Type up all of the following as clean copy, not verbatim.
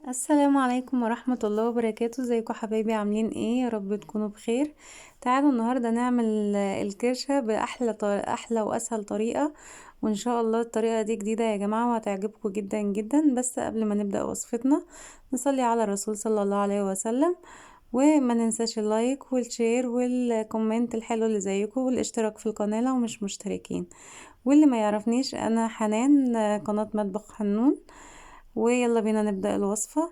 السلام عليكم ورحمة الله وبركاته. ازيكم حبايبي؟ عاملين ايه؟ يا رب تكونوا بخير. تعالوا النهاردة نعمل الكرشة بأحلى أحلى وأسهل طريقة، وإن شاء الله الطريقة دي جديدة يا جماعة وهتعجبكم جدا جدا. بس قبل ما نبدأ وصفتنا نصلي على الرسول صلى الله عليه وسلم، وما ننساش اللايك والشير والكومنت الحلو اللي زيكم والاشتراك في القناة لو مش مشتركين. واللي ما يعرفنيش، أنا حنان، قناة مطبخ حنون. ويلا بينا نبدأ الوصفة.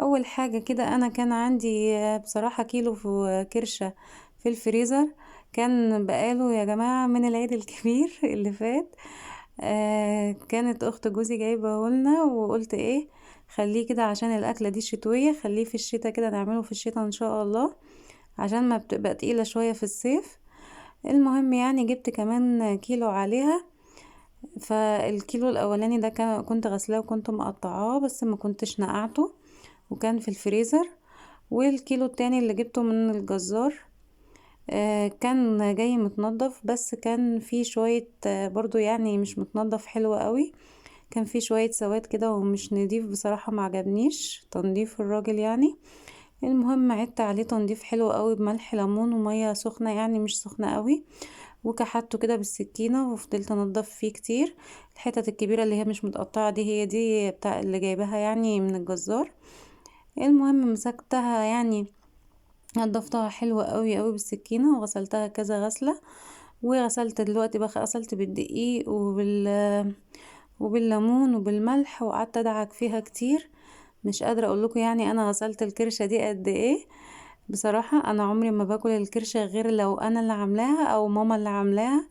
اول حاجة كده انا كان عندي بصراحة كيلو في كرشة في الفريزر، كان بقاله يا جماعة من العيد الكبير اللي فات. كانت اخت جوزي جايبه لنا، وقلت ايه، خليه كده عشان الاكلة دي شتوية، خليه في الشتاء كده، نعمله في الشتاء ان شاء الله عشان ما بتبقى تقيلة شوية في الصيف. المهم يعني جبت كمان كيلو عليها. فالكيلو الاولاني ده كنت غسلاه وكنت مقطعاه بس ما كنتش نقعته، وكان في الفريزر. والكيلو التاني اللي جبته من الجزار كان جاي متنضف، بس كان فيه شوية برضو يعني مش متنضف حلو قوي، كان فيه شوية سواد كده ومش نضيف بصراحة، ما عجبنيش تنظيف الراجل يعني. المهم عدت عليه تنظيف حلو قوي بملح ليمون ومية سخنة، يعني مش سخنة قوي، وكحته كده بالسكينة وفضلت انضف فيه كتير. الحتت الكبيرة اللي هي مش متقطعة دي هي دي بتاع اللي جايبها يعني من الجزار. المهم مسكتها يعني، نضفتها حلوة قوي قوي بالسكينة وغسلتها كذا غسلة. وغسلت دلوقتي بقى، غسلت بالدقيق وبالليمون وبالملح، وقعدت ادعك فيها كتير. مش قادرة اقول لكم يعني انا غسلت الكرشة دي قد ايه. بصراحة انا عمري ما باكل الكرشة غير لو انا اللي عاملاها او ماما اللي عاملاها،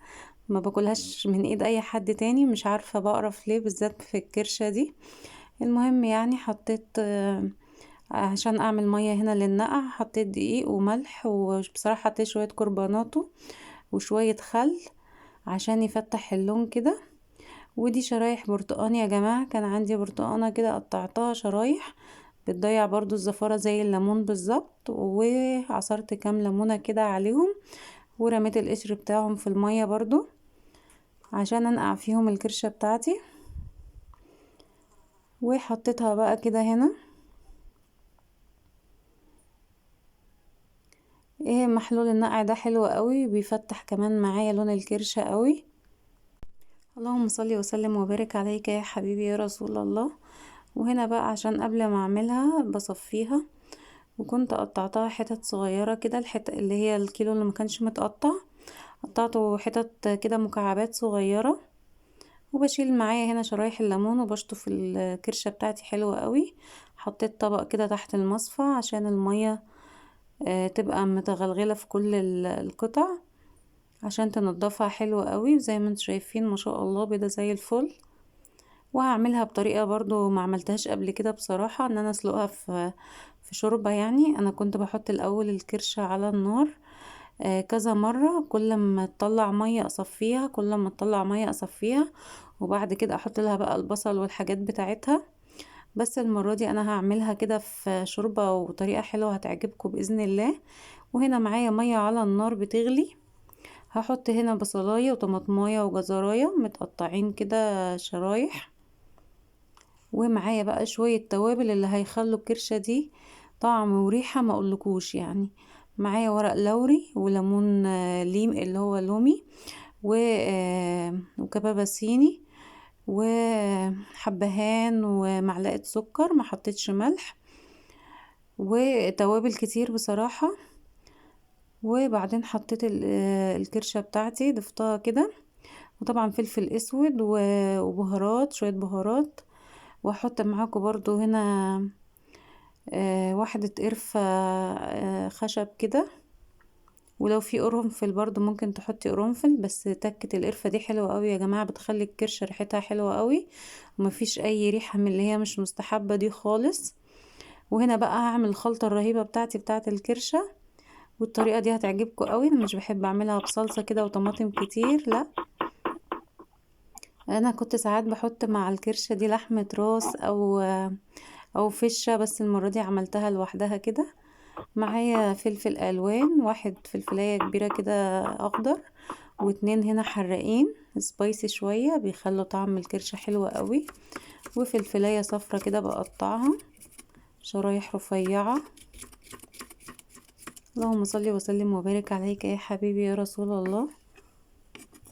ما باكلهاش من ايد اي حد تاني، مش عارفة بقرف ليه بالذات في الكرشة دي. المهم يعني حطيت عشان اعمل مية هنا للنقع، حطيت دقيق وملح، وبصراحة حطيت شوية كربوناتو وشوية خل عشان يفتح اللون كده. ودي شرايح برتقان يا جماعة، كان عندي برتقانة كده قطعتها شرايح، بتضيع برضو الزفارة زي الليمون بالظبط. وعصرت كام ليمونة كده عليهم، ورميت القشر بتاعهم في المية برضو عشان انقع فيهم الكرشة بتاعتي. وحطيتها بقى كده هنا. ايه، محلول النقع ده حلو قوي، بيفتح كمان معايا لون الكرشة قوي. اللهم صل وسلم وبارك عليك يا حبيبي يا رسول الله. وهنا بقى عشان قبل ما اعملها بصفيها، وكنت قطعتها حتت صغيرة كده، الحتة اللي هي الكيلو اللي ما كانش متقطع قطعته حتت كده مكعبات صغيرة. وبشيل معايا هنا شرايح الليمون وبشطف الكرشة بتاعتي حلوة قوي. حطيت طبق كده تحت المصفى عشان المية تبقى متغلغلة في كل القطع، عشان تنضفها حلو قوي. وزي ما انتم شايفين ما شاء الله بيضة زي الفل. وهعملها بطريقة برضو ما عملتهاش قبل كده بصراحة، ان انا اسلقها في شوربة. يعني انا كنت بحط الاول الكرشة على النار كذا مرة، كل ما تطلع مية اصفيها، كل ما تطلع مية اصفيها، وبعد كده احط لها بقى البصل والحاجات بتاعتها. بس المرة دي انا هعملها كده في شوربة وطريقة حلوة هتعجبكم بإذن الله. وهنا معايا مية على النار بتغلي، هحط هنا بصلاية وطماطماية وجزراية متقطعين كده شرايح. ومعايا بقى شوية توابل اللي هيخلوا الكرشة دي طعم وريحة ما اقولكوش يعني. معايا ورق لوري وليمون ليم اللي هو لومي، وكبابة صيني وحبهان ومعلقة سكر، ما حطيتش ملح وتوابل كتير بصراحة. وبعدين حطيت الكرشة بتاعتي ضفتها كده، وطبعا فلفل اسود وبهارات، شوية بهارات. واحط معاكم برضو هنا واحدة قرفة خشب كده، ولو في قرنفل برضو ممكن تحطي قرنفل، بس تكة القرفة دي حلوة قوي يا جماعة، بتخلي الكرشة ريحتها حلوة قوي، ومفيش اي ريحة من اللي هي مش مستحبة دي خالص. وهنا بقى هعمل الخلطة الرهيبة بتاعتي بتاعت الكرشة، والطريقة دي هتعجبكم قوي. انا مش بحب اعملها بصلصة كده وطماطم كتير، لا، انا كنت ساعات بحط مع الكرشة دي لحمة راس او فشة، بس المرة دي عملتها لوحدها كده. معايا فلفل الوان، واحد فلفلاية كبيرة كده اخضر، واتنين هنا حراقين سبايسي شوية بيخلوا طعم الكرشة حلوة قوي، وفلفلاية صفرة كده بقطعها. شرايح رفيعة. اللهم صل وسلم وبارك عليك يا حبيبي يا رسول الله.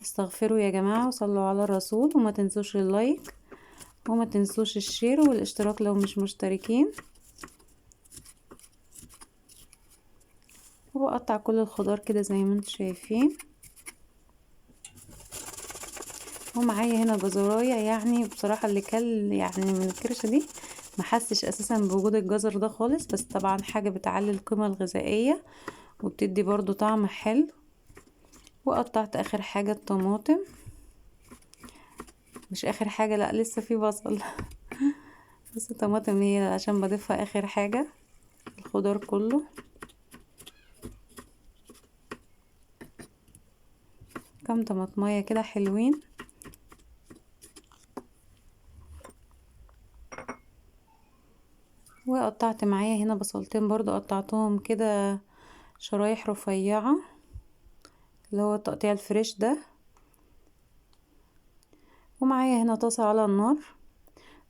استغفروا يا جماعة وصلوا على الرسول، وما تنسوش اللايك، وما تنسوش الشير والاشتراك لو مش مشتركين. وبقطع كل الخضار كده زي ما انتم شايفين. ومعايا هنا جزرايه، يعني بصراحه اللي كل يعني من الكرشه دي ما حسش اساسا بوجود الجزر ده خالص، بس طبعا حاجه بتعلي القيمه الغذائيه وبتدي برضو طعم حلو. وقطعت اخر حاجه الطماطم، مش اخر حاجه، لا لسه في بصل بس الطماطم هي عشان بضيفها اخر حاجه. الخضار كله كام طماطمايه كده حلوين. وقطعت معايا هنا بصلتين برضو، قطعتهم كده شرايح رفيعة، اللي هو التقطيع الفريش ده. ومعايا هنا طاسة على النار،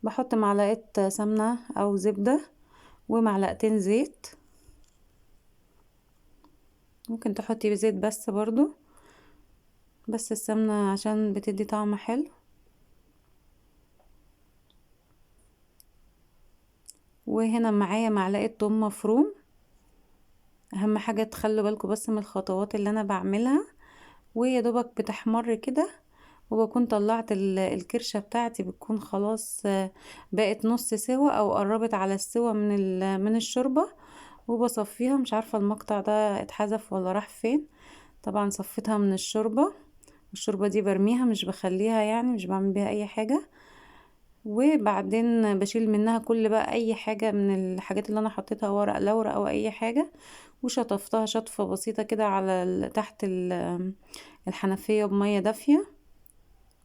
بحط معلقة سمنة او زبدة ومعلقتين زيت. ممكن تحطي زيت بس برضو، بس السمنة عشان بتدي طعم حلو. وهنا معايا معلقة توم مفروم. اهم حاجة تخلوا بالكم بس من الخطوات اللي انا بعملها. ويا دوبك بتحمر كده، وبكون طلعت الكرشة بتاعتي، بتكون خلاص بقت نص سوا او قربت على السوا من الشوربة. وبصفيها، مش عارفة المقطع ده اتحذف ولا راح فين. طبعا صفيتها من الشوربة، الشوربة دي برميها مش بخليها، يعني مش بعمل بيها اي حاجة. وبعدين بشيل منها كل بقى اي حاجة من الحاجات اللي انا حطيتها، ورق لورا او اي حاجة. وشطفتها شطفة بسيطة كده على تحت الحنفية بمية دافية.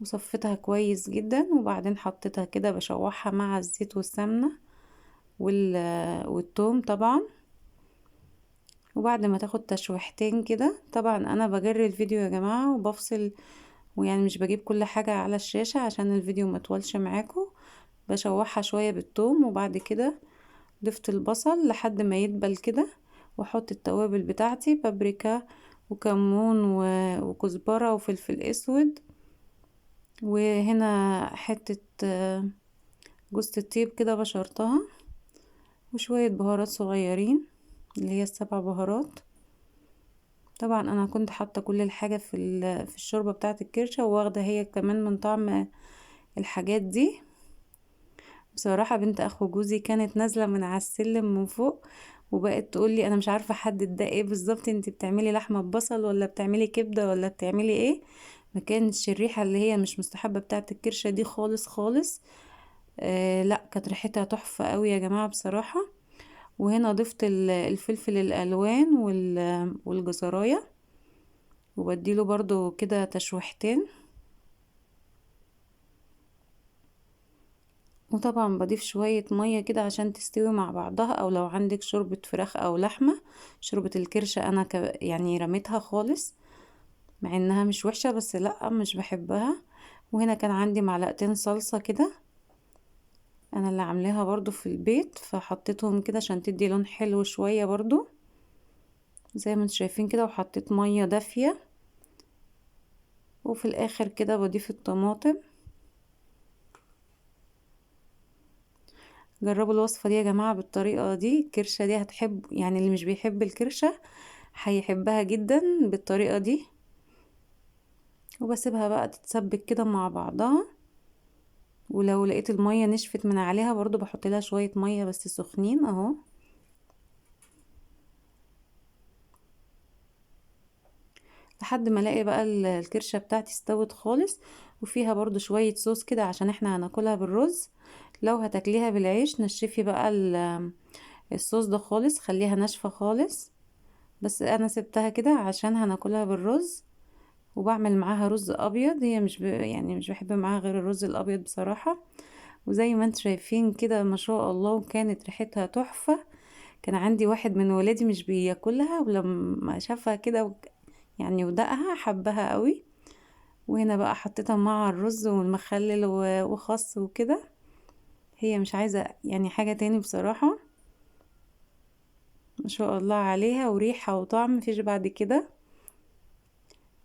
وصفتها كويس جدا، وبعدين حطيتها كده بشوحها مع الزيت والسمنة والثوم طبعا. وبعد ما تاخد تشويحتين كده، طبعا انا بجري الفيديو يا جماعة وبفصل، ويعني مش بجيب كل حاجة على الشاشة عشان الفيديو مطولش معاكم. بشوحها شوية بالثوم، وبعد كده ضفت البصل لحد ما يدبل كده. واحط التوابل بتاعتي، بابريكا وكمون وكزبرة وفلفل اسود. وهنا حتة جوزة الطيب كده بشرتها، وشوية بهارات صغيرين اللي هي السبع بهارات. طبعا انا كنت حاطه كل الحاجه في الشوربه بتاعه الكرشه، واخده هي كمان من طعم الحاجات دي. بصراحه بنت اخو جوزي كانت نازله من على السلم من فوق، وبقت تقول لي انا مش عارفه احدد ده ايه بالظبط، انتي بتعملي لحمه ببصل ولا بتعملي كبده ولا بتعملي ايه؟ ما كانتش الريحه اللي هي مش مستحبه بتاعه الكرشه دي خالص خالص. لا كانت ريحتها تحفه قوي يا جماعه بصراحه. وهنا ضفت الفلفل الالوان والجزرايه، وبديله برضو كده تشويحتين. وطبعا بضيف شوية مية كده عشان تستوي مع بعضها، او لو عندك شوربة فراخ او لحمة. شوربة الكرشة انا يعني رميتها خالص، مع انها مش وحشة بس لا مش بحبها. وهنا كان عندي معلقتين صلصة كده، انا اللي عاملاها برضو في البيت، فحطيتهم كده عشان تدي لون حلو شوية برضو زي ما انتم شايفين كده. وحطيت مية دافية، وفي الاخر كده بضيف الطماطم. جربوا الوصفة دي يا جماعة بالطريقة دي، الكرشة دي هتحب، يعني اللي مش بيحب الكرشة هيحبها جدا بالطريقة دي. وبسيبها بقى تتسبك كده مع بعضها. ولو لقيت المية نشفت من عليها برضو بحط لها شوية مية بس سخنين اهو. لحد ما الاقي بقى الكرشة بتاعتي استوت خالص، وفيها برضو شوية صوص كده عشان احنا هناكلها بالرز. لو هتاكليها بالعيش نشفي بقى الصوص ده خالص، خليها ناشفة خالص. بس انا سبتها كده عشان هناكلها بالرز. وبعمل معاها رز ابيض، هي مش يعني مش بحب معاها غير الرز الابيض بصراحة. وزي ما انتم شايفين كده ما شاء الله، وكانت ريحتها تحفة. كان عندي واحد من ولادي مش بياكلها، ولما شافها كده يعني ودقها حبها قوي. وهنا بقى حطيتها مع الرز والمخلل وخس وكده. هي مش عايزة يعني حاجة تاني بصراحة. ما شاء الله عليها، وريحة وطعم مفيش بعد كده.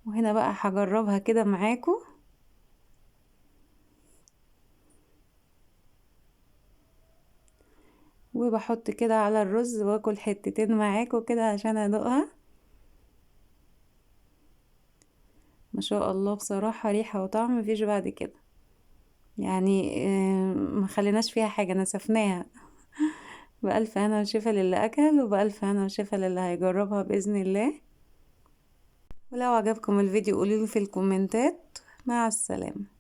وهنا بقى هجربها كده معاكم. وبحط كده على الرز واكل حتتين معاكم كده عشان ادوقها. ما شاء الله بصراحة ريحة وطعم مفيش بعد كده. يعني ما خليناش فيها حاجة، نسفناها. بألف هنا وشفا للي أكل، وبألف هنا وشفا للي هيجربها بإذن الله. ولو عجبكم الفيديو قوليلي في الكومنتات. مع السلامة.